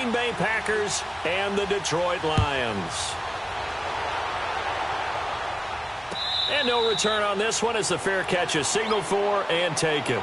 Green Bay Packers and the Detroit Lions. And no return on this one as the fair catch is signaled for and taken.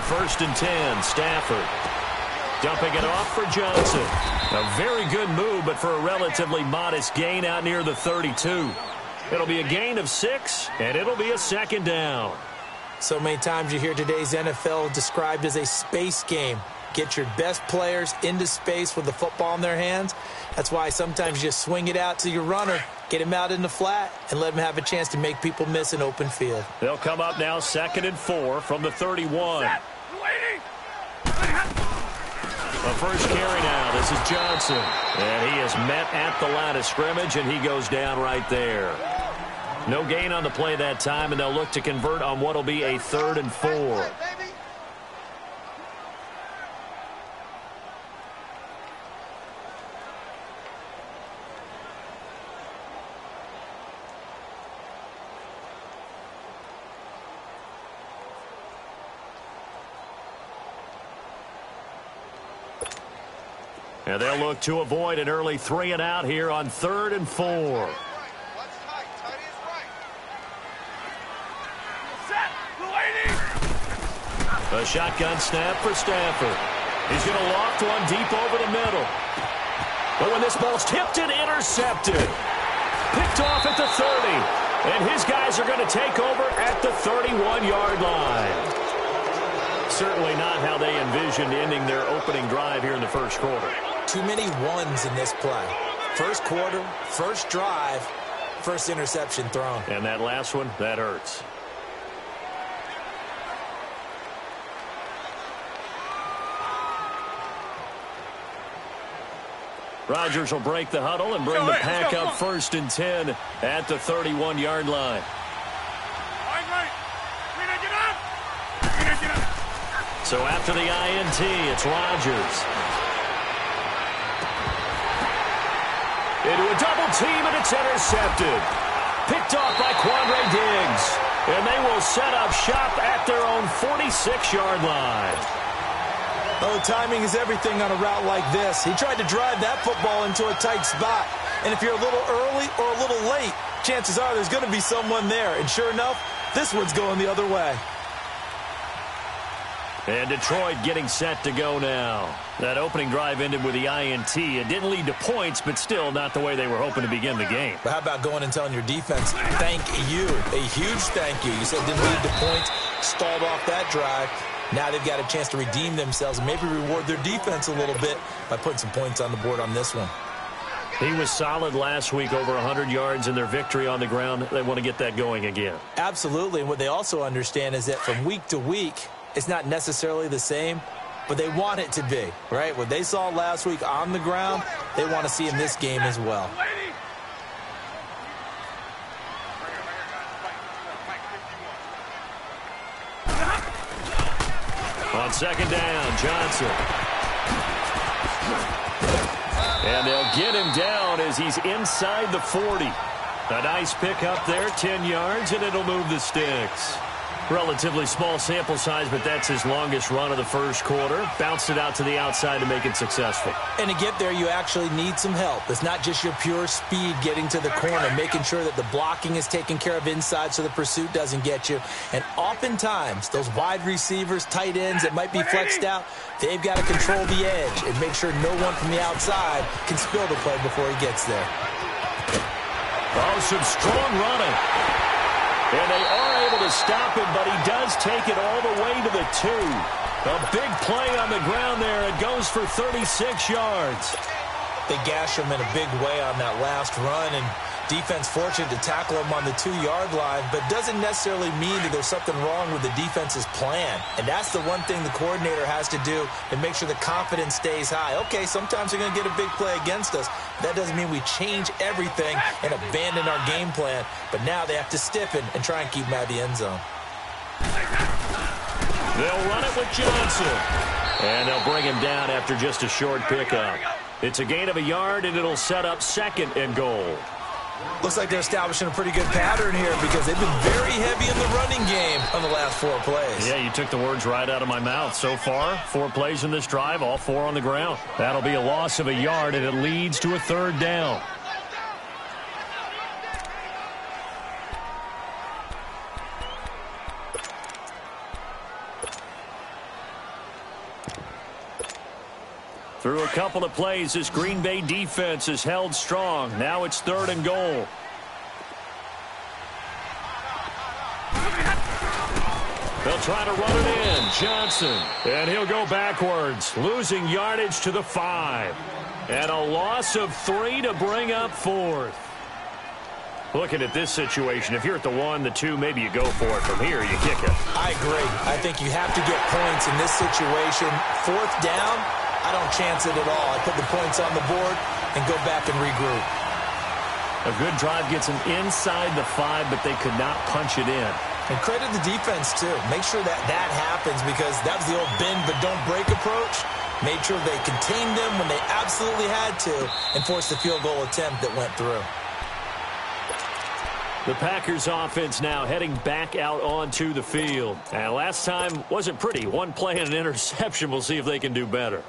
First and 10, Stafford. Dumping it off for Johnson. A very good move, but for a relatively modest gain out near the 32. It'll be a gain of 6, and it'll be a second down. So many times you hear today's NFL described as a space game. Get your best players into space with the football in their hands. That's why sometimes you just swing it out to your runner, get him out in the flat, and let him have a chance to make people miss an open field. They'll come up now 2nd and 4 from the 31. The first carry now. This is Johnson. And he is met at the line of scrimmage, and he goes down right there. No gain on the play that time, and they'll look to convert on what will be a 3rd and 4. And they'll look to avoid an early 3 and out here on 3rd and 4. A shotgun snap for Stafford. He's going to loft one deep over the middle. But when this ball's tipped and intercepted. Picked off at the 30. And his guys are going to take over at the 31-yard line. Certainly not how they envisioned ending their opening drive here in the first quarter. Too many ones in this play. First quarter, first drive, first interception thrown. And that last one, that hurts. Rodgers will break the huddle and bring the pack up 1st and 10 at the 31-yard line. So after the INT, it's Rodgers. Into a double team, and it's intercepted. Picked off by Quandre Diggs. And they will set up shop at their own 46-yard line. Oh, timing is everything on a route like this. He tried to drive that football into a tight spot. And if you're a little early or a little late, chances are there's going to be someone there. And sure enough, this one's going the other way. And Detroit getting set to go now. That opening drive ended with the INT. It didn't lead to points, but still not the way they were hoping to begin the game. But how about going and telling your defense, thank you, a huge thank you. You said it didn't lead to points, stalled off that drive. Now they've got a chance to redeem themselves and maybe reward their defense a little bit by putting some points on the board on this one. He was solid last week, over 100 yards in their victory on the ground. They want to get that going again. Absolutely, and what they also understand is that from week to week, it's not necessarily the same, but they want it to be, right? What they saw last week on the ground, they want to see in this game as well. On 2nd down, Johnson. And they'll get him down as he's inside the 40. A nice pick up there, 10 yards, and it'll move the sticks. Relatively small sample size, but that's his longest run of the first quarter. Bounced it out to the outside to make it successful. And to get there, you actually need some help. It's not just your pure speed getting to the corner, making sure that the blocking is taken care of inside so the pursuit doesn't get you. And oftentimes, those wide receivers, tight ends that might be flexed out, they've got to control the edge and make sure no one from the outside can spill the play before he gets there. Oh, some strong running. And they are able to stop him, but he does take it all the way to the 2. A big play on the ground there. It goes for 36 yards. They gash him in a big way on that last run, and Defense fortunate to tackle him on the 2-yard line, but doesn't necessarily mean that there's something wrong with the defense's plan. And that's the one thing the coordinator has to do to make sure the confidence stays high. Okay, sometimes they're going to get a big play against us. That doesn't mean we change everything and abandon our game plan. But now they have to stiffen and try and keep him out of the end zone. They'll run it with Johnson. And they'll bring him down after just a short pickup. It's a gain of a yard, and it'll set up 2nd and goal. Looks like they're establishing a pretty good pattern here because they've been very heavy in the running game on the last 4 plays. Yeah, you took the words right out of my mouth. So far, 4 plays in this drive, all 4 on the ground. That'll be a loss of a yard, and it leads to a 3rd down. Through a couple of plays, this Green Bay defense is held strong. Now it's 3rd and goal. They'll try to run it in. Johnson. And he'll go backwards, losing yardage to the 5. And a loss of 3 to bring up 4th. Looking at this situation, if you're at the 1, the 2, maybe you go for it. From here, you kick it. I agree. I think you have to get points in this situation. 4th down, I don't chance it at all. I put the points on the board and go back and regroup. A good drive gets them inside the 5, but they could not punch it in. And credit the defense, too. Make sure that happens because that was the old bend but don't break approach. Made sure they contained them when they absolutely had to and forced the field goal attempt that went through. The Packers offense now heading back out onto the field. And last time wasn't pretty. 1 play and an interception. We'll see if they can do better.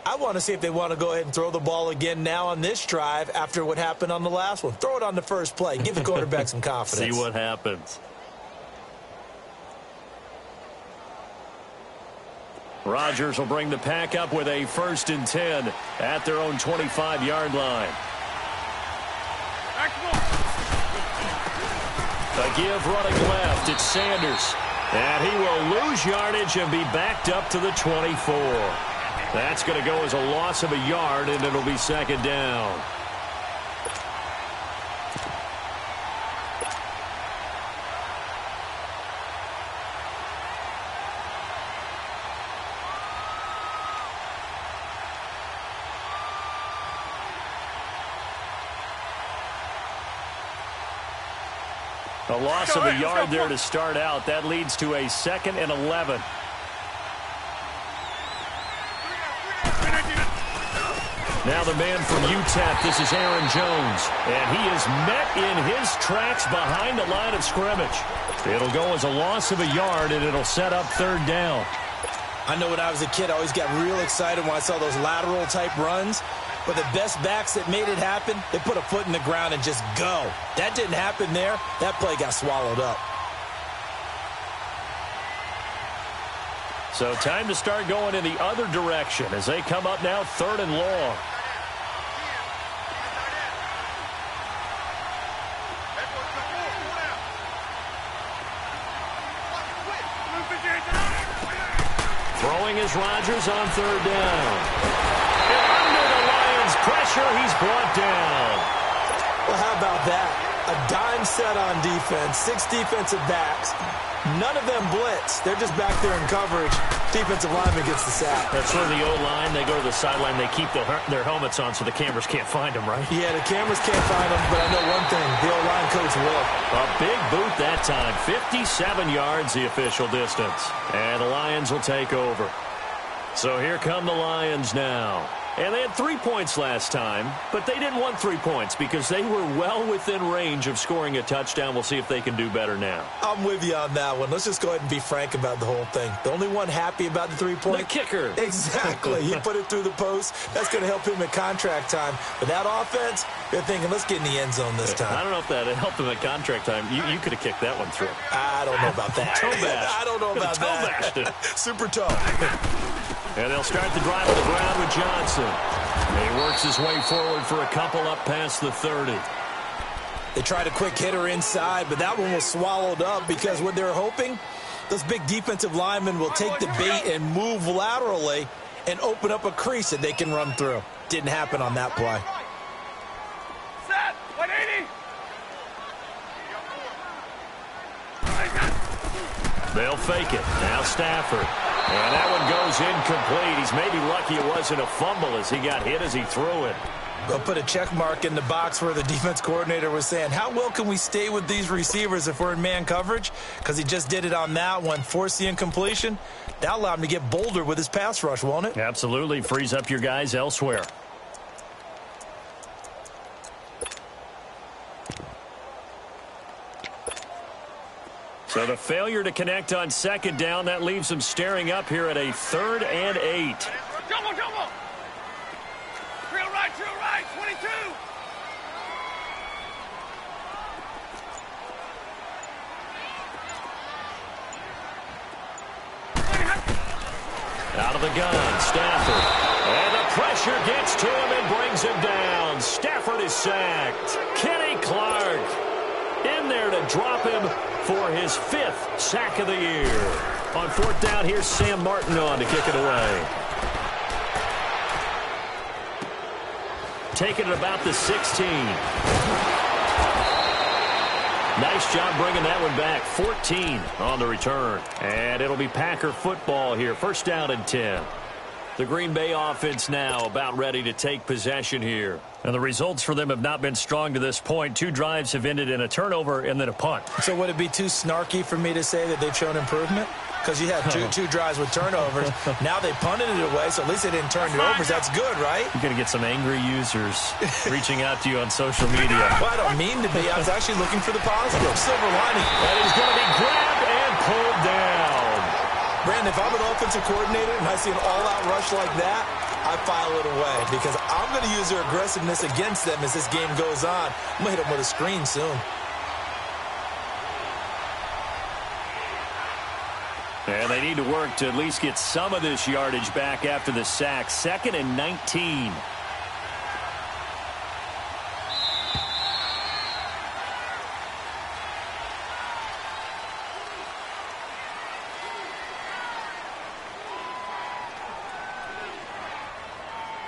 I want to see if they want to go ahead and throw the ball again now on this drive after what happened on the last one. Throw it on the first play. Give the quarterback some confidence. See what happens. Rodgers will bring the pack up with a 1st and 10 at their own 25-yard line. A give running left. It's Sanders. And he will lose yardage and be backed up to the 24. That's going to go as a loss of a yard, and it'll be 2nd down. A loss of a yard there to start out. That leads to a 2nd and 11. Now the man from UTEP, this is Aaron Jones. And he is met in his tracks behind the line of scrimmage. It'll go as a loss of a yard, and it'll set up 3rd down. I know when I was a kid, I always got real excited when I saw those lateral-type runs. But the best backs that made it happen, they put a foot in the ground and just go. That didn't happen there. That play got swallowed up. So time to start going in the other direction as they come up now 3rd and long. Throwing is Rodgers on 3rd down. Pressure, he's brought down. Well, how about that? A dime set on defense, 6 defensive backs. None of them blitz. They're just back there in coverage. Defensive lineman gets the sack. That's where the O-line, they go to the sideline, they keep their helmets on so the cameras can't find them, right? Yeah, the cameras can't find them, but I know one thing. The O-line coach will. A big boot that time. 57 yards, the official distance. And the Lions will take over. So here come the Lions now. And they had 3 points last time, but they didn't want 3 points because they were well within range of scoring a touchdown. We'll see if they can do better now. I'm with you on that one. Let's just go ahead and be frank about the whole thing. The only one happy about the 3-point. The kicker. Exactly. He put it through the post. That's going to help him at contract time. But that offense, they're thinking, let's get in the end zone this time. I don't know if that helped him at contract time. You could have kicked that one through. I don't know about that. Toe bash. I don't know about that. Toe bashed it. Super toe. And they'll start the drive on the ground with Johnson. And he works his way forward for a couple up past the 30. They tried a quick hitter inside, but that one was swallowed up because what they're hoping, those big defensive linemen will take the bait and move laterally and open up a crease that they can run through. Didn't happen on that play. Set, 180. They'll fake it. Now Stafford. And that one goes incomplete. He's maybe lucky it wasn't a fumble as he got hit as he threw it. They'll put a check mark in the box where the defense coordinator was saying, how well can we stay with these receivers if we're in man coverage? Because he just did it on that one, forced the incompletion. That allowed him to get bolder with his pass rush, won't it? Absolutely. Frees up your guys elsewhere. So the failure to connect on second down, that leaves them staring up here at a 3rd and 8. Jumbo, jumbo. Trail right, 22. Out of the gun, Stafford. And the pressure gets to him and brings him down. Stafford is sacked. Kenny Clark in there to drop him for his 5th sack of the year. On 4th down, here's Sam Martin on to kick it away. Taking it about the 16. Nice job bringing that one back. 14 on the return. And it'll be Packer football here. 1st down and 10. The Green Bay offense now about ready to take possession here. And the results for them have not been strong to this point. 2 drives have ended in a turnover and then a punt. So would it be too snarky for me to say that they've shown improvement? Because you had two drives with turnovers. Now they punted it away, so at least they didn't turn it over. That's good, right? You're going to get some angry users reaching out to you on social media. Well, I don't mean to be. I was actually looking for the positive. Silver lining. And he's going to be grabbed and pulled down. Brandon, if I'm an offensive coordinator and I see an all-out rush like that, I file it away because I'm going to use their aggressiveness against them as this game goes on. I'm going to hit them with a screen soon. And they need to work to at least get some of this yardage back after the sack. 2nd and 19.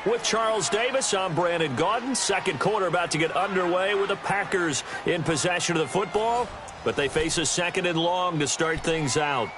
With Charles Davis, I'm Brandon Gaudin. 2nd quarter about to get underway with the Packers in possession of the football. But they face a 2nd and long to start things out.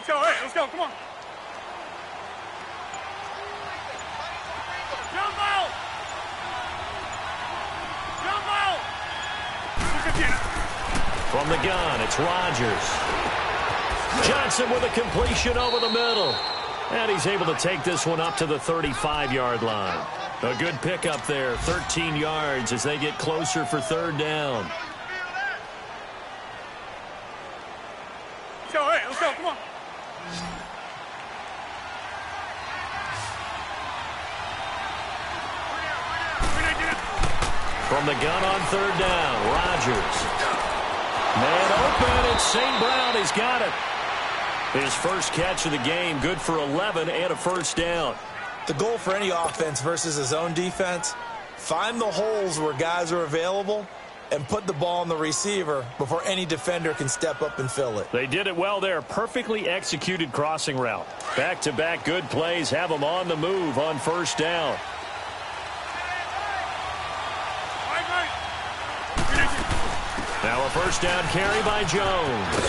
Go, hey, let's go, come on. Jump out! Jump out! From the gun, it's Rodgers. Johnson with a completion over the middle. And he's able to take this one up to the 35-yard line. A good pickup there, 13 yards as they get closer for 3rd down. Go, hey, let's go, come on. From the gun on 3rd down, Rodgers. Man open, it's St. Brown. He's got it. His first catch of the game, good for 11 and a 1st down. The goal for any offense versus his own defense, find the holes where guys are available and put the ball on the receiver before any defender can step up and fill it. They did it well there. Perfectly executed crossing route. Back-to-back good plays have them on the move on 1st down. So a first down carry by Jones.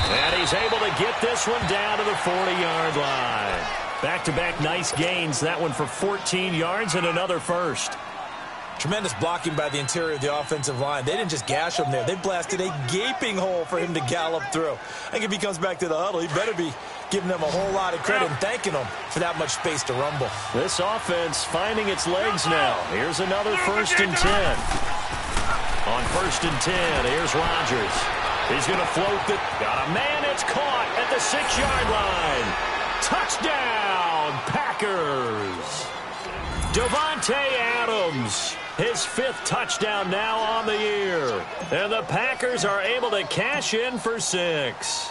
And he's able to get this one down to the 40-yard line. Back-to-back nice gains. That one for 14 yards and another first. Tremendous blocking by the interior of the offensive line. They didn't just gash him there. They blasted a gaping hole for him to gallop through. I think if he comes back to the huddle, he better be giving them a whole lot of credit and thanking them for that much space to rumble. This offense finding its legs now. Here's another 1st and 10. On 1st and 10, here's Rodgers. He's going to float it. Got a man. It's caught at the 6-yard line. Touchdown, Packers. Davante Adams, his 5th touchdown now on the year. And the Packers are able to cash in for 6.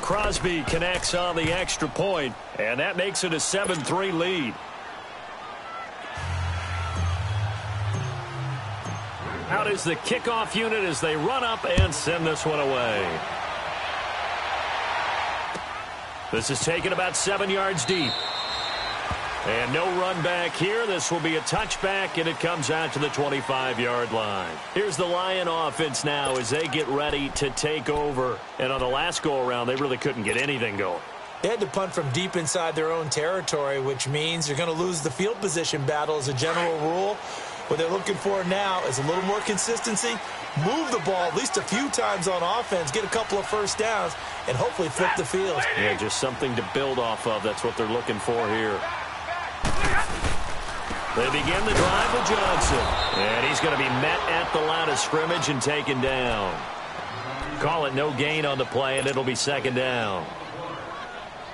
Crosby connects on the extra point, and that makes it a 7-3 lead. Out is the kickoff unit as they run up and send this one away. This is taken about 7 yards deep. And no run back here. This will be a touchback, and it comes out to the 25-yard line. Here's the Lion offense now as they get ready to take over. And on the last go-around, they really couldn't get anything going. They had to punt from deep inside their own territory, which means you're going to lose the field position battle as a general rule. What they're looking for now is a little more consistency, move the ball at least a few times on offense, get a couple of first downs, and hopefully flip the field. Yeah, just something to build off of. That's what they're looking for here. They begin the drive with Johnson. And he's going to be met at the line of scrimmage and taken down. Call it no gain on the play, and it'll be 2nd down.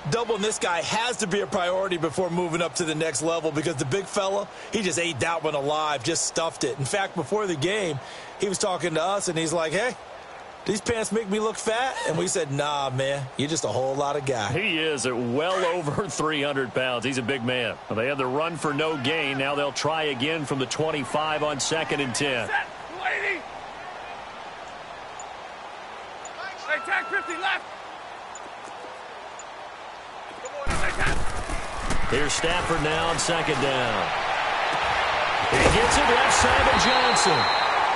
Doubling this guy has to be a priority before moving up to the next level because the big fella, he just ate that one alive, just stuffed it. In fact, before the game, he was talking to us, and he's like, hey, these pants make me look fat? And we said, nah, man, you're just a whole lot of guy. He is at well over 300 pounds. He's a big man. Well, they had the run for no gain. Now they'll try again from the 25 on 2nd and 10. Lady. Hey, tag 50 left. Here's Stafford now on 2nd down. He gets it left side of Johnson.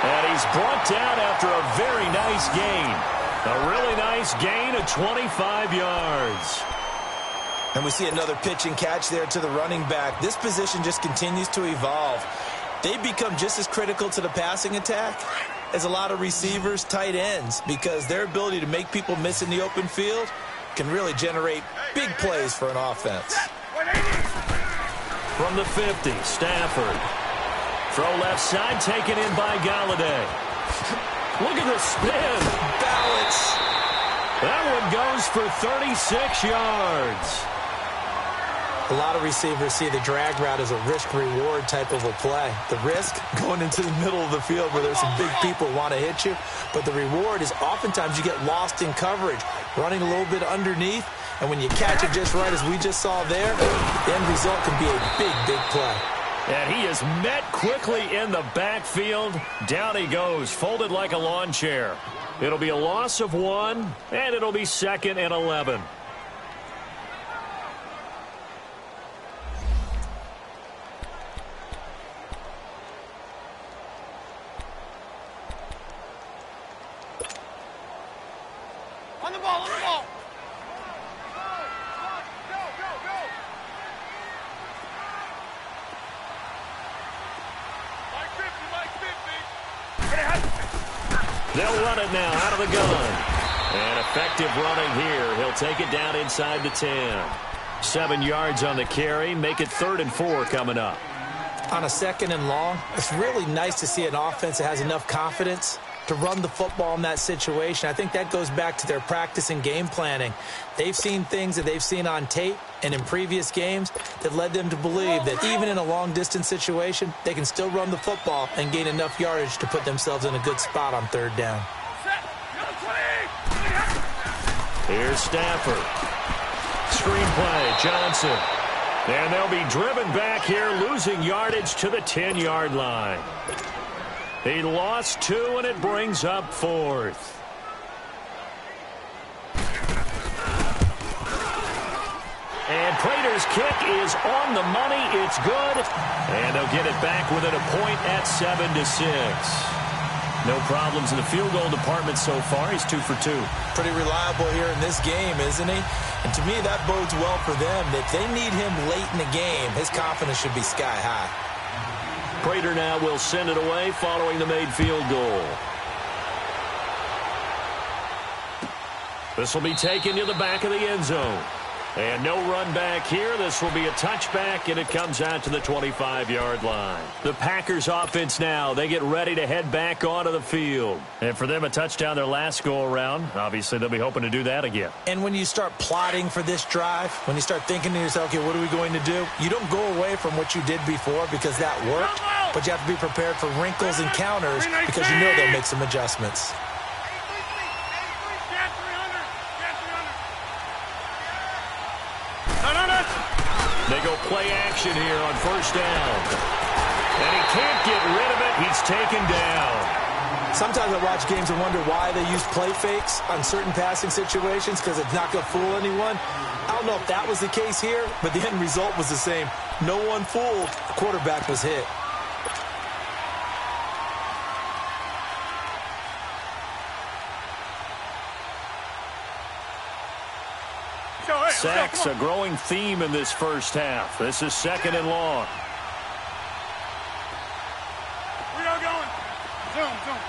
And he's brought down after a very nice gain. A really nice gain of 25 yards. And we see another pitch and catch there to the running back. This position just continues to evolve. They become just as critical to the passing attack as a lot of receivers, tight ends, because their ability to make people miss in the open field can really generate big plays for an offense. From the 50, Stafford. Throw left side, taken in by Galladay. Look at the spin. Balance. That one goes for 36 yards. A lot of receivers see the drag route as a risk-reward type of a play. The risk, going into the middle of the field where there's some big people who want to hit you. But the reward is oftentimes you get lost in coverage, running a little bit underneath. And when you catch it just right, as we just saw there, the end result can be a big, big play. And he is met quickly in the backfield. Down he goes, folded like a lawn chair. It'll be a loss of 1, and it'll be 2nd and 11. On the ball, on the ball. They'll run it now out of the gun. And effective running here. He'll take it down inside the 10. 7 yards on the carry. Make it 3rd and 4 coming up. On a 2nd and long, it's really nice to see an offense that has enough confidence to run the football in that situation. I think that goes back to their practice and game planning. They've seen things that they've seen on tape and in previous games that led them to believe that even in a long-distance situation, they can still run the football and gain enough yardage to put themselves in a good spot on 3rd down. Here's Stafford. Screenplay, Johnson. And they'll be driven back here, losing yardage to the 10-yard line. He lost 2, and it brings up 4th. And Prater's kick is on the money. It's good. And they'll get it back within a point at 7-6. No problems in the field goal department so far. He's 2 for 2. Pretty reliable here in this game, isn't he? And to me, that bodes well for them. If they need him late in the game, his confidence should be sky high. Prater now will send it away following the made field goal. This will be taken to the back of the end zone. And no run back here. This will be a touchback, and it comes out to the 25-yard line. The Packers offense now, they get ready to head back onto the field. And for them, a touchdown their last go-around. Obviously, they'll be hoping to do that again. And when you start plotting for this drive, when you start thinking to yourself, okay, what are we going to do? You don't go away from what you did before because that worked, but you have to be prepared for wrinkles and counters because you know they'll make some adjustments. They go play action here on first down. And he can't get rid of it. He's taken down. Sometimes I watch games and wonder why they use play fakes on certain passing situations because it's not going to fool anyone. I don't know if that was the case here, but the end result was the same. No one fooled. The quarterback was hit. Sacks, a growing theme in this first half. This is 2nd and long. Where y'all going? Zoom, zoom.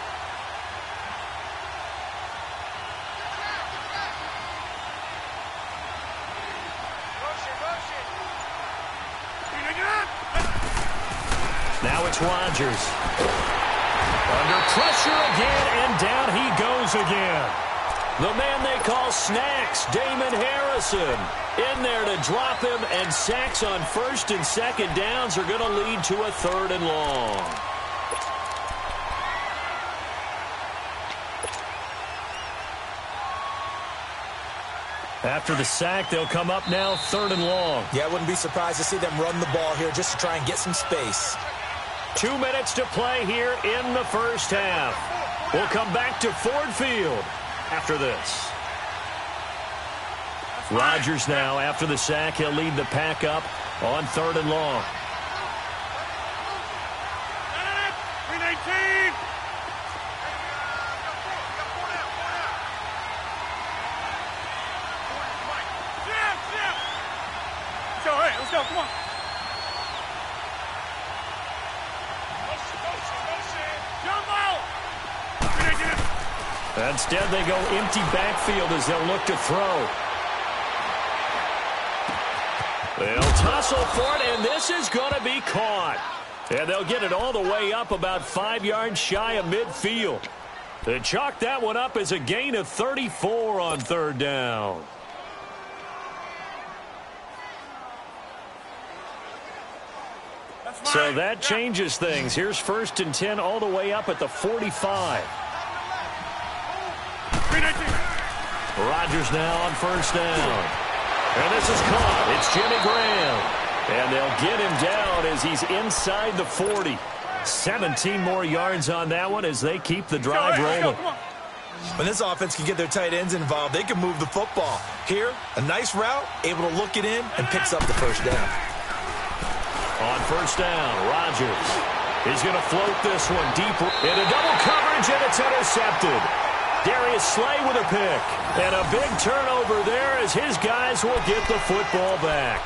Now it's Rodgers. Under pressure again, and down he goes again. The man they call Snacks, Damon Harrison, in there to drop him, and sacks on 1st and 2nd downs are going to lead to a 3rd and long. After the sack, they'll come up now 3rd and long. Yeah, I wouldn't be surprised to see them run the ball here just to try and get some space. 2 minutes to play here in the first half. We'll come back to Ford Field after this. Rodgers now, after the sack, he'll lead the pack up on 3rd and long. Let's go, come on. Instead, they go empty backfield as they'll look to throw. They'll tussle for it, and this is going to be caught. And they'll get it all the way up about 5 yards shy of midfield. They chalk that one up as a gain of 34 on 3rd down. So that changes things. Here's 1st and 10 all the way up at the 45. Rodgers now on 1st down. And this is caught. It's Jimmy Graham. And they'll get him down as he's inside the 40. 17 more yards on that one as they keep the drive rolling. When this offense can get their tight ends involved, they can move the football. Here, a nice route, able to look it in, and picks up the 1st down. On 1st down, Rodgers is going to float this one deep into double coverage, and it's intercepted. Darius Slay with a pick. And a big turnover there as his guys will get the football back.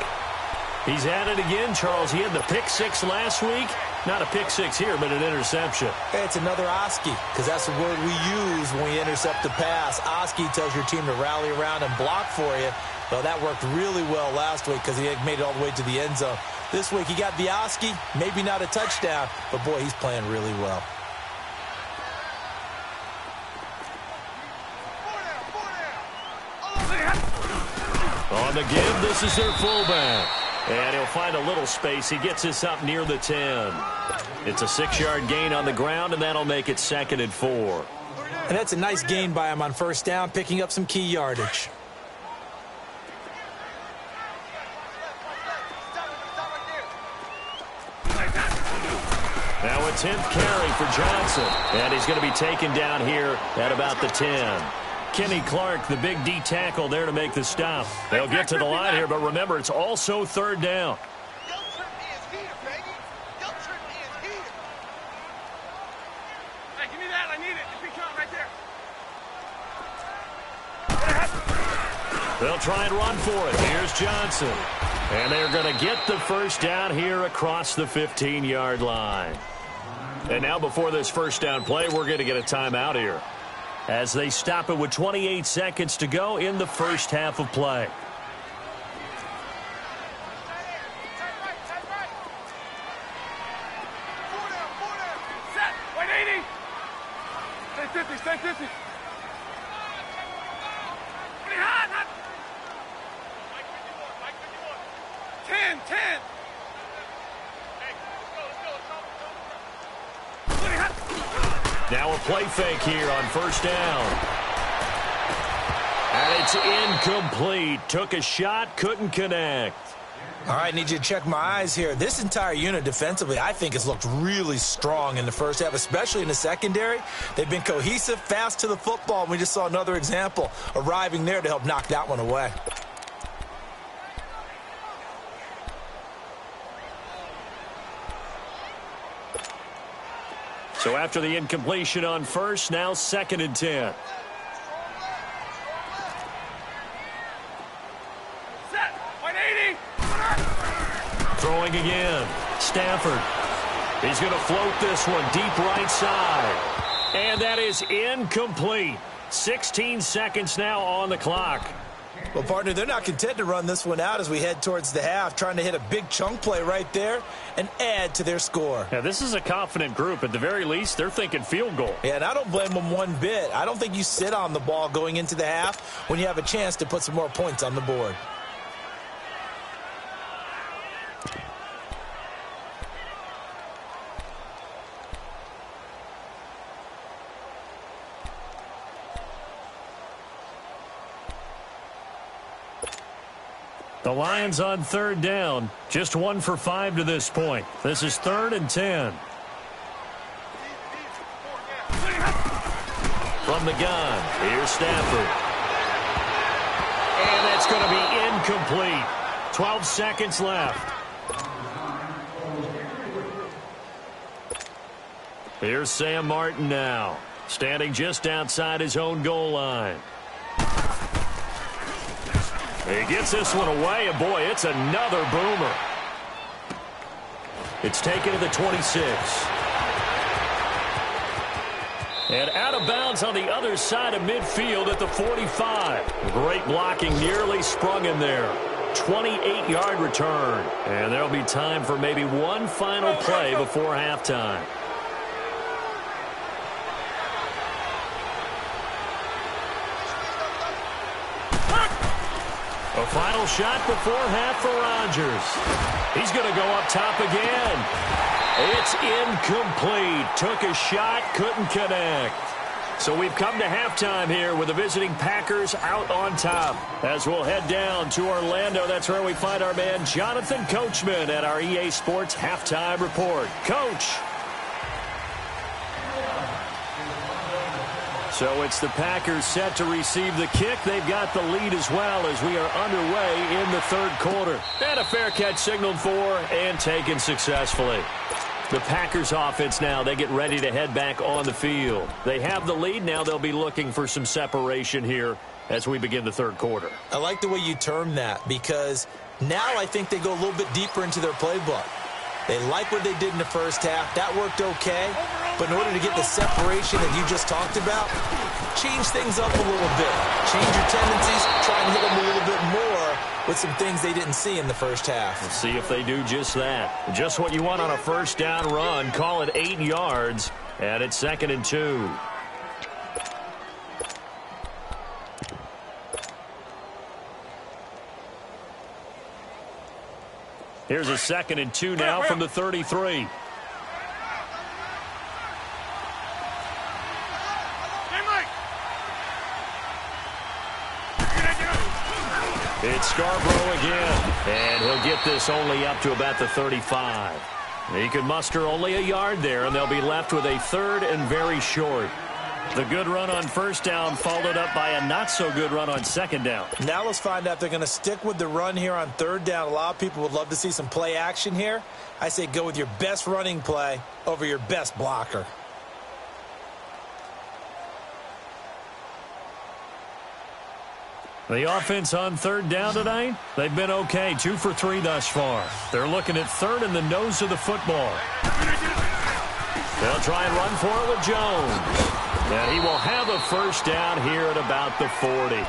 He's at it again, Charles. He had the pick 6 last week. Not a pick 6 here, but an interception. Hey, it's another Oski, because that's the word we use when we intercept the pass. Oski tells your team to rally around and block for you. Well, that worked really well last week because he had made it all the way to the end zone. This week he got the Oski, maybe not a touchdown, but boy, he's playing really well. On the give, this is their fullback. And he'll find a little space. He gets this up near the 10. It's a 6-yard gain on the ground, and that'll make it 2nd and 4. And that's a nice gain by him on 1st down, picking up some key yardage. Now a 10th carry for Johnson. And he's going to be taken down here at about the 10. Kenny Clark, the big D tackle there to make the stop. They'll get to the line here, but remember, it's also third down. Hey, give me that. I need it. It's big count right there. They'll try and run for it. Here's Johnson. And they're going to get the first down here across the 15-yard line. And now before this first down play, we're going to get a timeout here, as they stop it with 28 seconds to go in the first half of play. Set. 180. Stay 50. Stay 50. Pretty hot. 10. 10. Now a play fake here on first down. And it's incomplete. Took a shot, couldn't connect. All right, need you to check my eyes here. This entire unit defensively, I think, has looked really strong in the first half, especially in the secondary. They've been cohesive, fast to the football, and we just saw another example arriving there to help knock that one away. So after the incompletion on first, now 2nd and 10. Set. 180. Throwing again. Stafford. He's going to float this one deep right side. And that is incomplete. 16 seconds now on the clock. Well, partner, they're not content to run this one out as we head towards the half, trying to hit a big chunk play right there and add to their score. Yeah, this is a confident group. At the very least, they're thinking field goal. Yeah, and I don't blame them one bit. I don't think you sit on the ball going into the half when you have a chance to put some more points on the board. The Lions on third down. Just 1 for 5 to this point. This is 3rd and 10. From the gun, here's Stafford. And that's going to be incomplete. 12 seconds left. Here's Sam Martin now, standing just outside his own goal line. He gets this one away, and boy, it's another boomer. It's taken to the 26. And out of bounds on the other side of midfield at the 45. Great blocking, nearly sprung in there. 28-yard return. And there'll be time for maybe one final play before halftime. A final shot before half for Rodgers. He's going to go up top again. It's incomplete. Took a shot, couldn't connect. So we've come to halftime here with the visiting Packers out on top. As we'll head down to Orlando, that's where we find our man Jonathan Coachman at our EA Sports Halftime Report. Coach. So it's the Packers set to receive the kick. They've got the lead as well as we are underway in the third quarter. And a fair catch signaled for and taken successfully. The Packers offense now, they get ready to head back on the field. They have the lead. Now they'll be looking for some separation here as we begin the third quarter. I like the way you term that because now I think they go a little bit deeper into their playbook. They like what they did in the first half. That worked okay. But in order to get the separation that you just talked about, change things up a little bit. Change your tendencies. Try and hit them a little bit more with some things they didn't see in the first half. We'll see if they do just that. Just what you want on a first down run. Call it 8 yards. And it's 2nd and 2. Here's a 2nd and 2 now from the 33. It's Scarborough again, and he'll get this only up to about the 35. He could muster only a yard there, and they'll be left with a 3rd and very short. The good run on first down followed up by a not-so-good run on second down. Now let's find out if they're going to stick with the run here on third down. A lot of people would love to see some play action here. I say go with your best running play over your best blocker. The offense on third down tonight, they've been okay, 2 for 3 thus far. They're looking at third in the nose of the football. They'll try and run for it with Jones. And he will have a first down here at about the 40.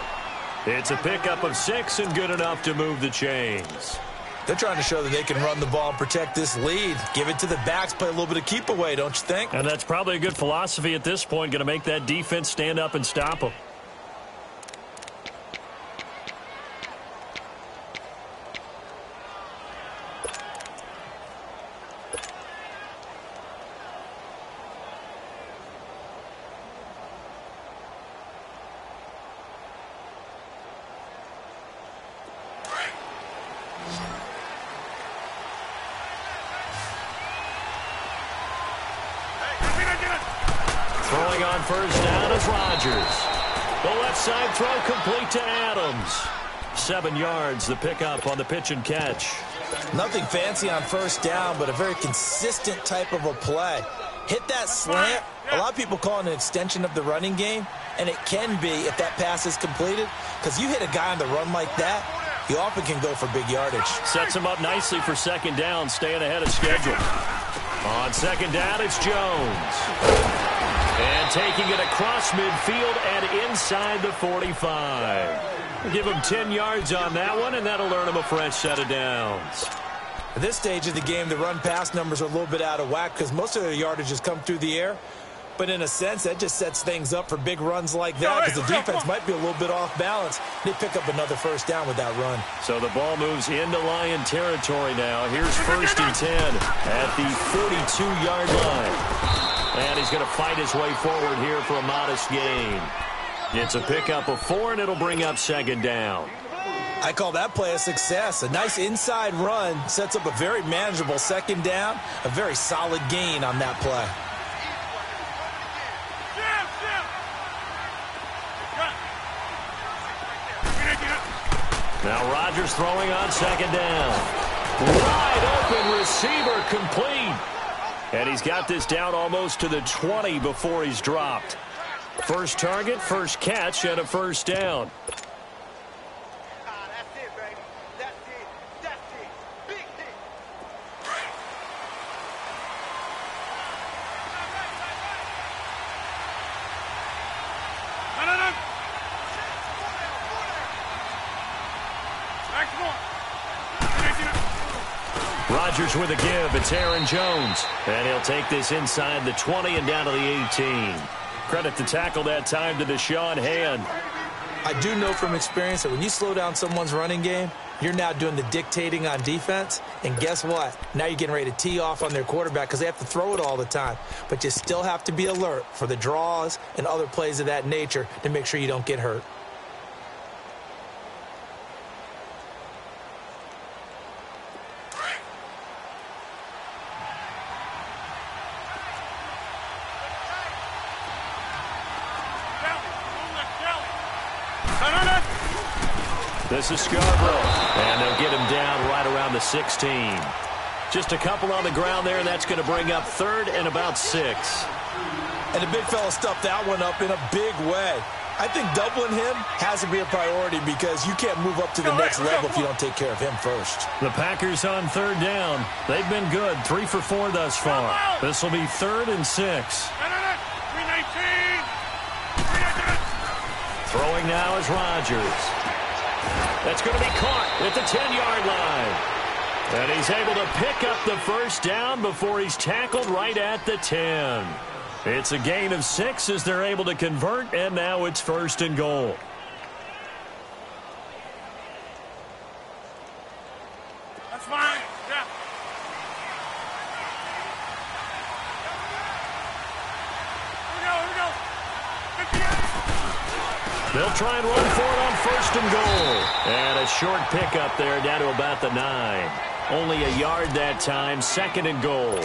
It's a pickup of 6 and good enough to move the chains. They're trying to show that they can run the ball and protect this lead. Give it to the backs, play a little bit of keep away, don't you think? And that's probably a good philosophy at this point, going to make that defense stand up and stop them. Throwing on first down is Rodgers. The left side throw complete to Adams. 7 yards, the pickup on the pitch and catch. Nothing fancy on first down, but a very consistent type of a play. Hit that slant. A lot of people call it an extension of the running game, and it can be if that pass is completed, because you hit a guy on the run like that, he often can go for big yardage. Sets him up nicely for second down, staying ahead of schedule. On second down, it's Jones. And taking it across midfield and inside the 45. Give him 10 yards on that one, and that'll earn him a fresh set of downs. At this stage of the game, the run-pass numbers are a little bit out of whack because most of their yardage has come through the air. But in a sense, that just sets things up for big runs like that because the defense might be a little bit off balance. They pick up another first down with that run. So the ball moves into Lion territory now. Here's first and 10 at the 42-yard line. And he's going to fight his way forward here for a modest gain. It's a pickup of 4, and it'll bring up second down. I call that play a success. A nice inside run sets up a very manageable second down. A very solid gain on that play. Now Rodgers throwing on second down. Wide open receiver complete. And he's got this down almost to the 20 before he's dropped. First target, first catch, and a first down. That's it, baby. That's it. That's it. Big hit. No. Next one. Rodgers with a give. It's Aaron Jones. And he'll take this inside the 20 and down to the 18. Credit to tackle that time to Deshaun Hand. I do know from experience that when you slow down someone's running game, you're now doing the dictating on defense. And guess what? Now you're getting ready to tee off on their quarterback because they have to throw it all the time. But you still have to be alert for the draws and other plays of that nature to make sure you don't get hurt. This is Scarborough, and they'll get him down right around the 16. Just a couple on the ground there, and that's going to bring up third and about 6. And the big fella stuffed that one up in a big way. I think doubling him has to be a priority because you can't move up to the next level if you don't take care of him first. The Packers on third down. They've been good, 3 for 4 thus far. This will be third and 6. Throwing now is Rodgers. That's going to be caught at the 10-yard line. And he's able to pick up the first down before he's tackled right at the 10. It's a gain of 6 as they're able to convert, and now it's first and goal. That's fine. Yeah. Here we go. 58. They'll try and run for it on first and goal. And a short pickup there down to about the 9. Only a yard that time, second and goal.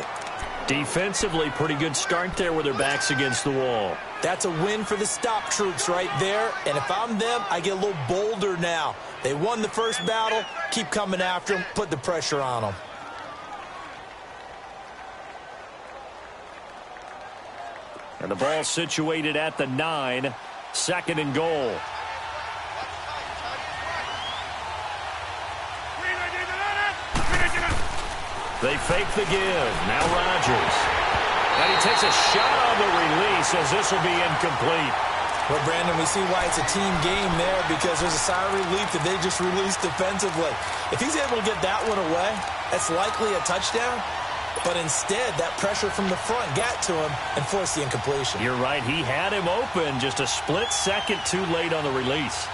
Defensively, pretty good start there with their backs against the wall. That's a win for the stop troops right there. And if I'm them, I get a little bolder now. They won the first battle. Keep coming after them. Put the pressure on them. And the ball situated at the 9. 2nd and goal. They fake the give. Now Rodgers. And he takes a shot on the release as this will be incomplete. Well, Brandon, we see why it's a team game there because there's a sigh of relief that they just released defensively. If he's able to get that one away, that's likely a touchdown. But instead, that pressure from the front got to him and forced the incompletion. You're right. He had him open just a split second too late on the release.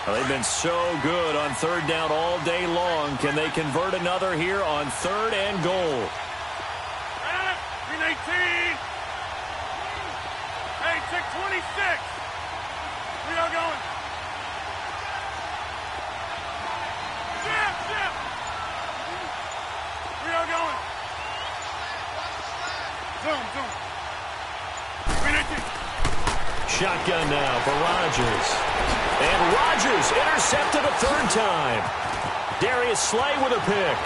Well, they've been so good on 3rd down all day long. Can they convert another here on 3rd and goal? 319. Hey, check 26. We are going. Jim. We are going. Zoom. 319. Shotgun now for Rodgers. And Rodgers intercepted a 3rd time. Darius Slay with a pick.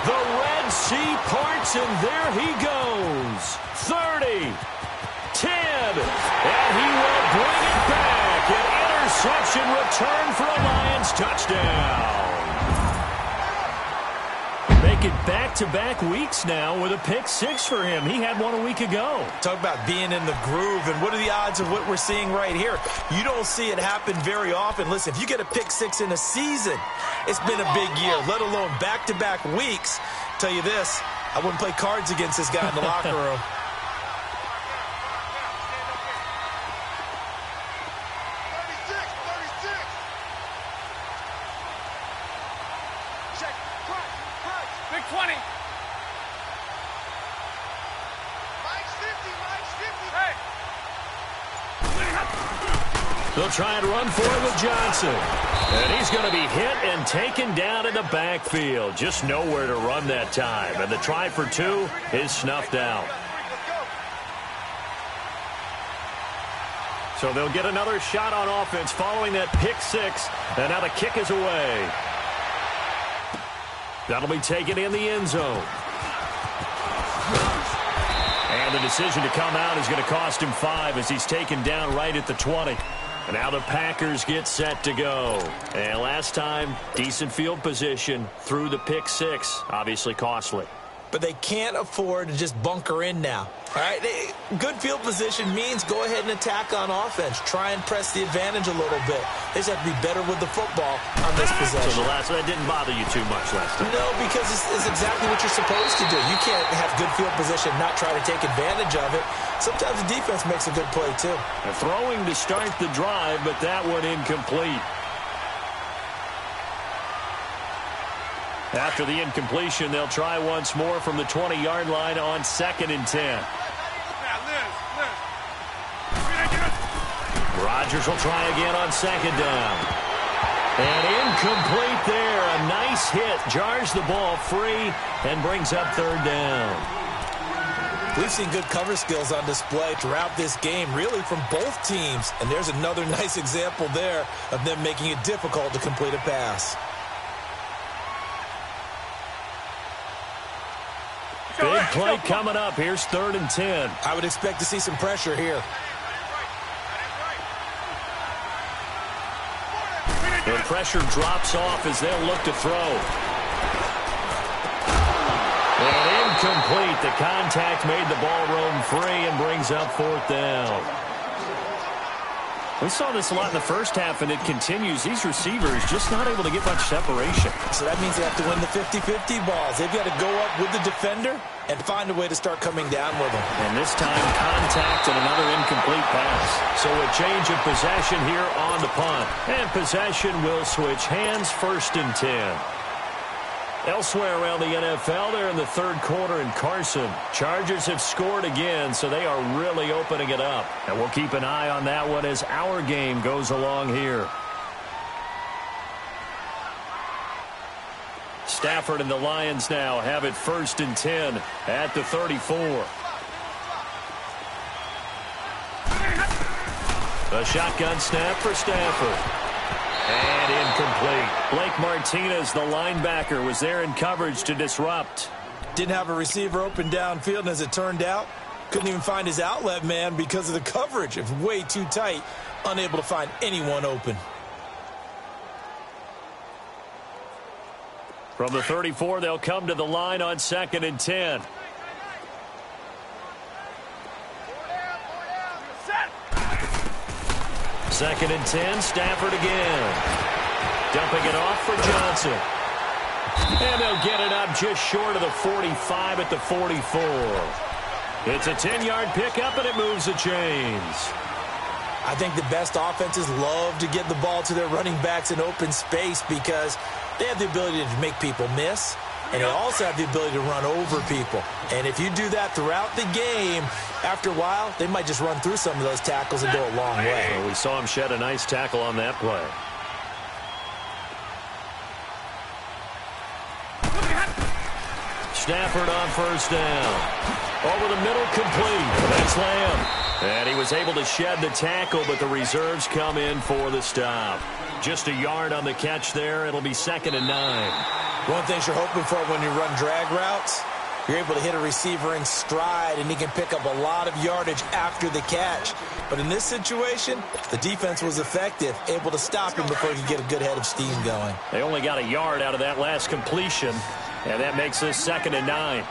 The Red Sea parts, and there he goes. 30, 10, and he will bring it back. An interception return for a Lions touchdown. Make it back-to-back weeks now with a pick 6 for him. He had one a week ago. Talk about being in the groove, and what are the odds of what we're seeing right here? You don't see it happen very often. Listen, if you get a pick 6 in a season, it's been a big year, let alone back-to-back weeks. Tell you this, I wouldn't play cards against this guy in the locker room. Big 20. Hey. They'll try and run for it with Johnson. And he's going to be hit and taken down in the backfield. Just nowhere to run that time. And the try for 2 is snuffed out. So they'll get another shot on offense following that pick 6. And now the kick is away. That'll be taken in the end zone. And the decision to come out is going to cost him 5 as he's taken down right at the 20. And now the Packers get set to go. And last time, decent field position through the pick 6. Obviously costly. But they can't afford to just bunker in now. All right, good field position means go ahead and attack on offense. Try and press the advantage a little bit. They just have to be better with the football on this possession. So that didn't bother you too much last time? No, because it's exactly what you're supposed to do. You can't have good field position and not try to take advantage of it. Sometimes the defense makes a good play, too. And throwing to start the drive, but that one incomplete. After the incompletion, they'll try once more from the 20-yard line on 2nd and 10. Rodgers will try again on 2nd down. And incomplete there. A nice hit. Jars the ball free and brings up 3rd down. We've seen good cover skills on display throughout this game, really from both teams. And there's another nice example there of them making it difficult to complete a pass. Big play coming up. Here's 3rd and 10. I would expect to see some pressure here. The pressure drops off as they'll look to throw. And incomplete. The contact made the ball roam free and brings up 4th down. We saw this a lot in the first half, and it continues. These receivers just not able to get much separation. So that means they have to win the 50-50 balls. They've got to go up with the defender and find a way to start coming down with them. And this time, contact and another incomplete pass. So a change of possession here on the punt. And possession will switch hands, 1st and 10. Elsewhere around the NFL, they're in the 3rd quarter in Carson. Chargers have scored again, so they are really opening it up. And we'll keep an eye on that one as our game goes along here. Stafford and the Lions now have it 1st and 10 at the 34. A shotgun snap for Stafford. And incomplete. Blake Martinez, the linebacker, was there in coverage to disrupt. Didn't have a receiver open downfield, and as it turned out, couldn't even find his outlet man because of the coverage. It was way too tight, unable to find anyone open. From the 34, they'll come to the line on 2nd and 10. Second and 10, Stafford again. Dumping it off for Johnson. And they'll get it up just short of the 45 at the 44. It's a 10-yard pickup, and it moves the chains. I think the best offenses love to get the ball to their running backs in open space because they have the ability to make people miss, and they also have the ability to run over people. And if you do that throughout the game, after a while, they might just run through some of those tackles and go a long way. Well, we saw him shed a nice tackle on that play. Stafford on 1st down. Over the middle, complete. That's Lamb. And he was able to shed the tackle, but the reserves come in for the stop. Just a yard on the catch there. It'll be 2nd and 9. One of the things you're hoping for when you run drag routes, you're able to hit a receiver in stride, and he can pick up a lot of yardage after the catch. But in this situation, the defense was effective, able to stop him before he could get a good head of steam going. They only got a yard out of that last completion, and that makes this 2nd and 9.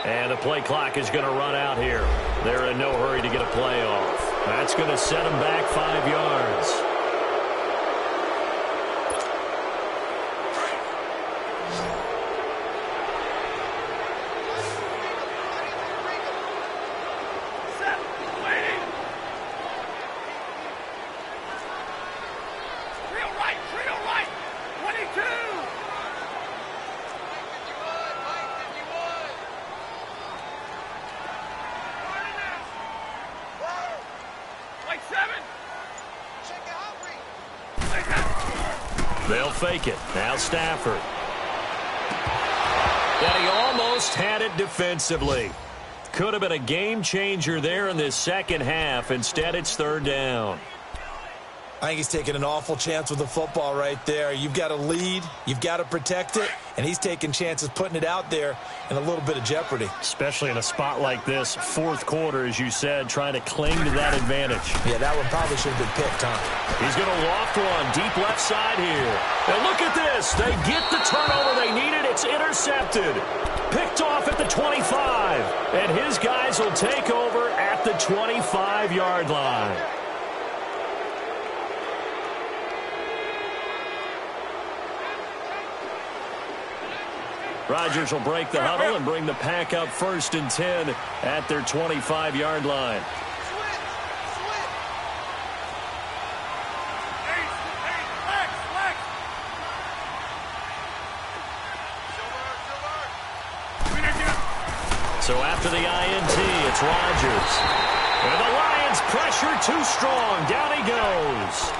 And the play clock is going to run out here. They're in no hurry to get a play off. That's going to set them back 5 yards. They'll fake it. Now Stafford. And he almost had it defensively. Could have been a game changer there in this second half. Instead, it's 3rd down. I think he's taking an awful chance with the football right there. You've got to lead. You've got to protect it. And he's taking chances putting it out there in a little bit of jeopardy. Especially in a spot like this, 4th quarter, as you said, trying to cling to that advantage. Yeah, that one probably should have been picked, huh? He's going to loft one deep left side here. And look at this. They get the turnover they needed. It's intercepted. Picked off at the 25. And his guys will take over at the 25-yard line. Rodgers will break the huddle and bring the pack up 1st and 10 at their 25-yard line. So after the INT, it's Rodgers. And the Lions pressure too strong. Down he goes.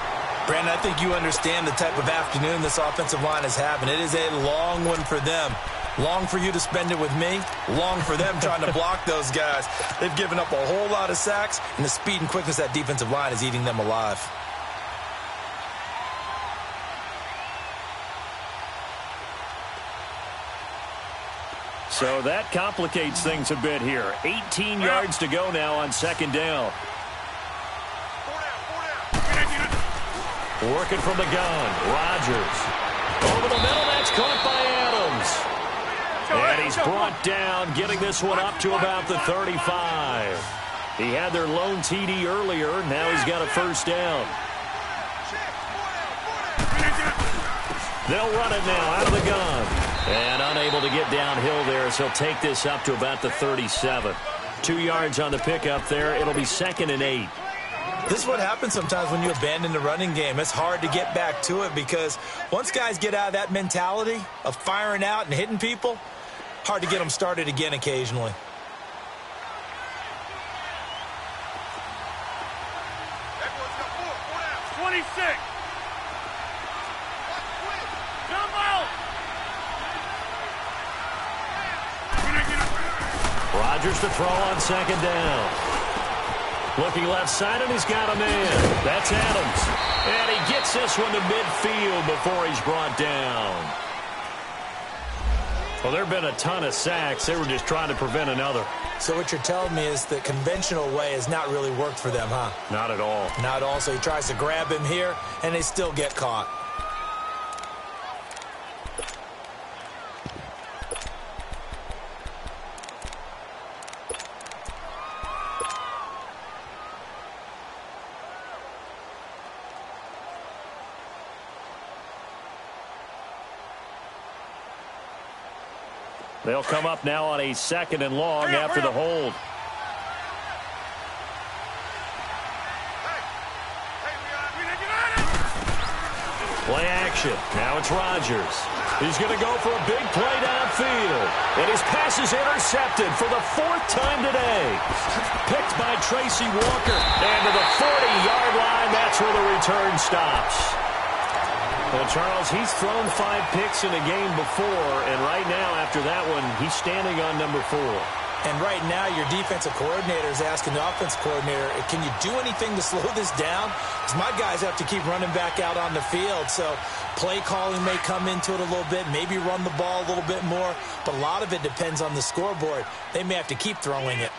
Brandon, I think you understand the type of afternoon this offensive line is having. It is a long one for them. Long for you to spend it with me. Long for them trying to block those guys. They've given up a whole lot of sacks, and the speed and quickness of that defensive line is eating them alive. So that complicates things a bit here. 18 yards to go now on 2nd down. Working from the gun. Rodgers. Over the middle, that's caught by Adams. And he's brought down, getting this one up to about the 35. He had their lone TD earlier. Now he's got a 1st down. They'll run it now out of the gun. And unable to get downhill there, so he'll take this up to about the 37. 2 yards on the pickup there. It'll be 2nd and 8. This is what happens sometimes when you abandon the running game. It's hard to get back to it because once guys get out of that mentality of firing out and hitting people, hard to get them started again occasionally. Rodgers to throw on 2nd down. Looking left side, and he's got a man. That's Adams. And he gets this one to midfield before he's brought down. Well, there have been a ton of sacks. They were just trying to prevent another. So what you're telling me is the conventional way has not really worked for them, huh? Not at all. Not at all. So he tries to grab him here, and they still get caught. They'll come up now on a 2nd and long after the hold. Play action. Now it's Rodgers. He's going to go for a big play downfield. And his pass is intercepted for the 4th time today. Picked by Tracy Walker. And to the 40-yard line, that's where the return stops. Well, Charles, he's thrown 5 picks in a game before, and right now, after that one, he's standing on number 4. And right now, your defensive coordinator is asking the offensive coordinator, can you do anything to slow this down? Because my guys have to keep running back out on the field, so play calling may come into it a little bit, maybe run the ball a little bit more, but a lot of it depends on the scoreboard. They may have to keep throwing it.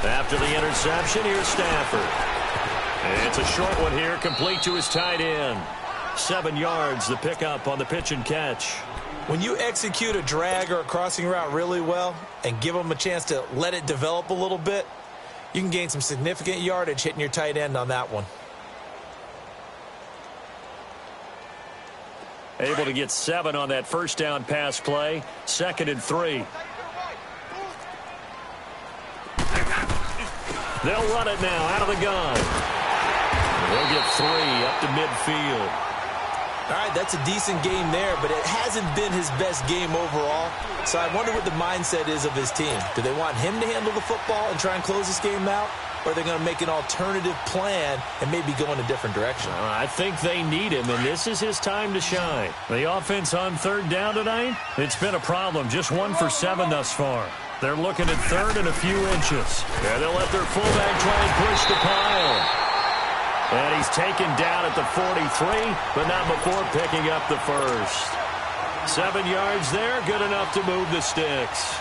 After the interception, here's Stafford. And it's a short one here, complete to his tight end. 7 yards, the pickup on the pitch and catch. When you execute a drag or a crossing route really well and give them a chance to let it develop a little bit, you can gain some significant yardage hitting your tight end on that one. Able to get 7 on that first down pass play. 2nd and 3. They'll run it now out of the gun. They'll get 3 up to midfield. All right, that's a decent game there, but it hasn't been his best game overall. So I wonder what the mindset is of his team. Do they want him to handle the football and try and close this game out? Or are they going to make an alternative plan and maybe go in a different direction? I think they need him, and this is his time to shine. The offense on 3rd down tonight, it's been a problem. Just 1 for 7 thus far. They're looking at 3rd and a few inches. And they'll let their fullback try and push the pile. And he's taken down at the 43, but not before picking up the first. 7 yards there, good enough to move the sticks.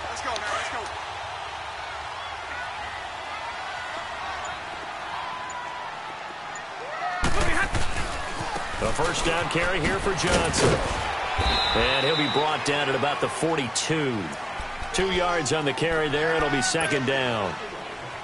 Let's go now, let's go. A first down carry here for Johnson. And he'll be brought down at about the 42. 2 yards on the carry there. It'll be 2nd down.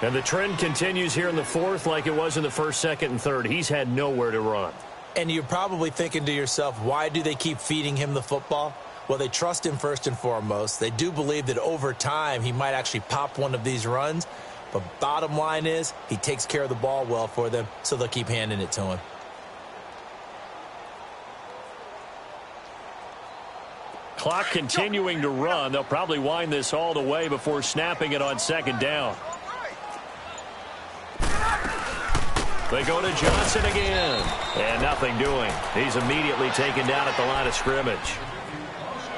And the trend continues here in the 4th like it was in the 1st, 2nd, and 3rd. He's had nowhere to run. And you're probably thinking to yourself, why do they keep feeding him the football? Well, they trust him first and foremost. They do believe that over time he might actually pop one of these runs. But bottom line is he takes care of the ball well for them, so they'll keep handing it to him. Clock continuing to run. They'll probably wind this all the way before snapping it on 2nd down. They go to Johnson again. And nothing doing. He's immediately taken down at the line of scrimmage.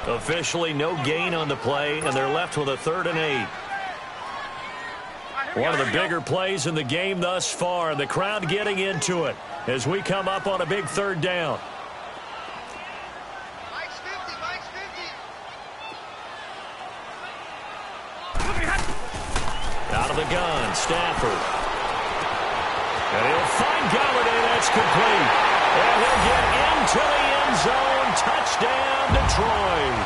Officially no gain on the play, and they're left with a 3rd and 8. One of the bigger plays in the game thus far. The crowd getting into it as we come up on a big 3rd down. Out of the gun, Stafford. And he'll find Galladay. That's complete. And he'll get into the end zone. Touchdown, Detroit.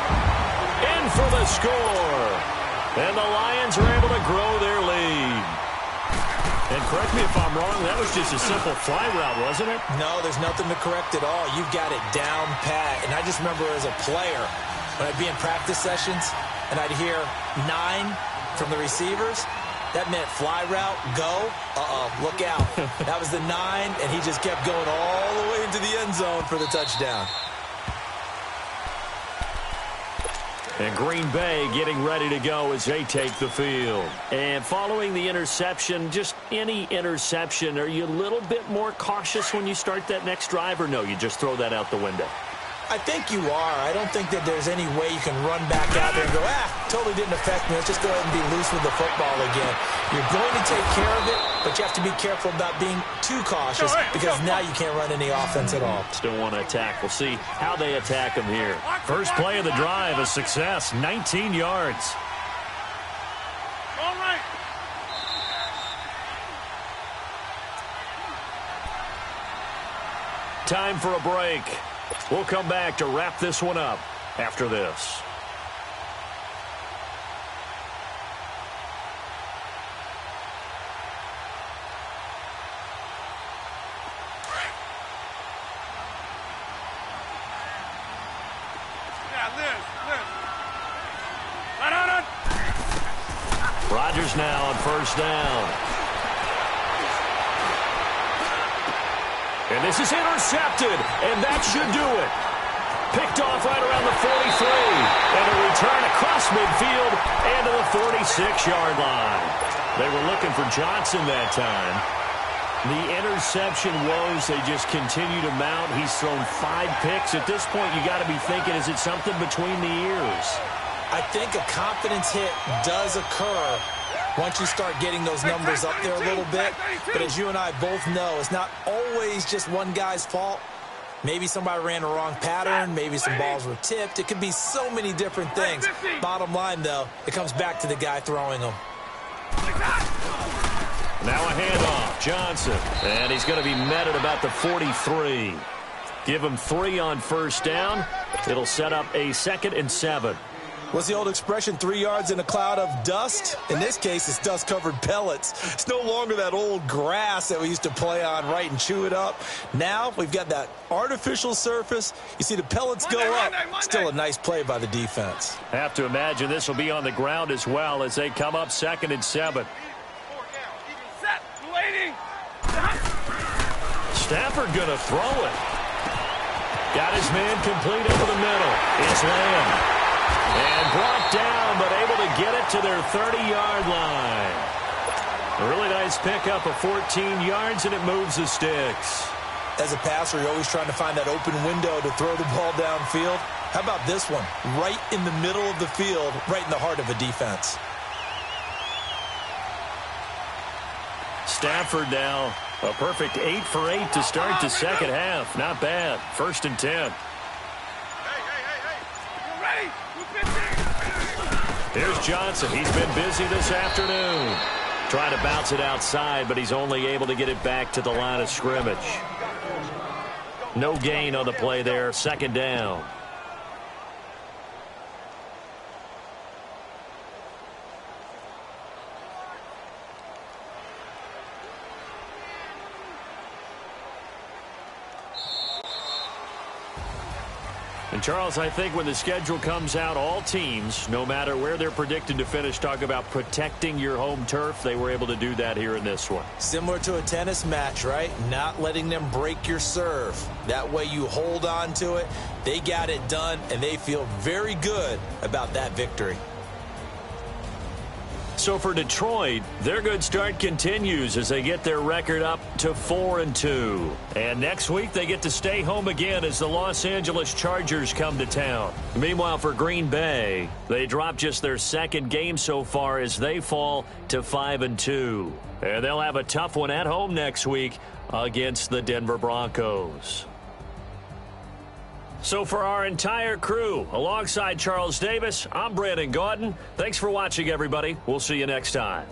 In for the score. And the Lions are able to grow their lead. And correct me if I'm wrong, that was just a simple fly route, wasn't it? No, there's nothing to correct at all. You've got it down pat. And I just remember as a player, when I'd be in practice sessions, and I'd hear 9 from the receivers, that meant fly route, go, look out. That was the 9, and he just kept going all the way into the end zone for the touchdown. And Green Bay getting ready to go as they take the field. And following the interception, just any interception, are you a little bit more cautious when you start that next drive, or no, you just throw that out the window? I think you are. I don't think that there's any way you can run back out there and go, totally didn't affect me. Let's just go ahead and be loose with the football again. You're going to take care of it, but you have to be careful about being too cautious because now you can't run any offense at all. Still want to attack. We'll see how they attack them here. First play of the drive, a success, 19 yards. All right. Time for a break. We'll come back to wrap this one up after this. Rodgers now on first down. And this is intercepted, and that should do it. Picked off right around the 43, and a return across midfield and to the 46-yard line. They were looking for Johnson that time. The interception woes, they just continue to mount. He's thrown 5 picks. At this point, you got to be thinking, is it something between the ears? I think a confidence hit does occur once you start getting those numbers up there a little bit. But as you and I both know, it's not always just one guy's fault. Maybe somebody ran the wrong pattern. Maybe some balls were tipped. It could be so many different things. Bottom line, though, it comes back to the guy throwing them. Now a handoff. Johnson. And he's going to be met at about the 43. Give him 3 on first down. It'll set up a 2nd and 7. What's the old expression, 3 yards in a cloud of dust? In this case, it's dust-covered pellets. It's no longer that old grass that we used to play on, right, and chew it up. Now we've got that artificial surface. You see the pellets go up. Still a nice play by the defense. Have to imagine this will be on the ground as well as they come up 2nd and 7. Stafford going to throw it. Got his man complete over the middle. It's Lamb. And brought down, but able to get it to their 30-yard line. A really nice pickup of 14 yards, and it moves the sticks. As a passer, you're always trying to find that open window to throw the ball downfield. How about this one? Right in the middle of the field, right in the heart of a defense. Stafford now, a perfect 8 for 8 to start the second half. Not bad. 1st and 10. Here's Johnson. He's been busy this afternoon. Trying to bounce it outside, but he's only able to get it back to the line of scrimmage. No gain on the play there. 2nd down. And, Charles, I think when the schedule comes out, all teams, no matter where they're predicted to finish, talk about protecting your home turf. They were able to do that here in this one. Similar to a tennis match, right? Not letting them break your serve. That way you hold on to it. They got it done, and they feel very good about that victory. So for Detroit, their good start continues as they get their record up to 4-2. And next week they get to stay home again as the Los Angeles Chargers come to town. Meanwhile, for Green Bay, they drop just their 2nd game so far as they fall to 5-2. And they'll have a tough one at home next week against the Denver Broncos. So for our entire crew, alongside Charles Davis, I'm Brandon Gaudin. Thanks for watching, everybody. We'll see you next time.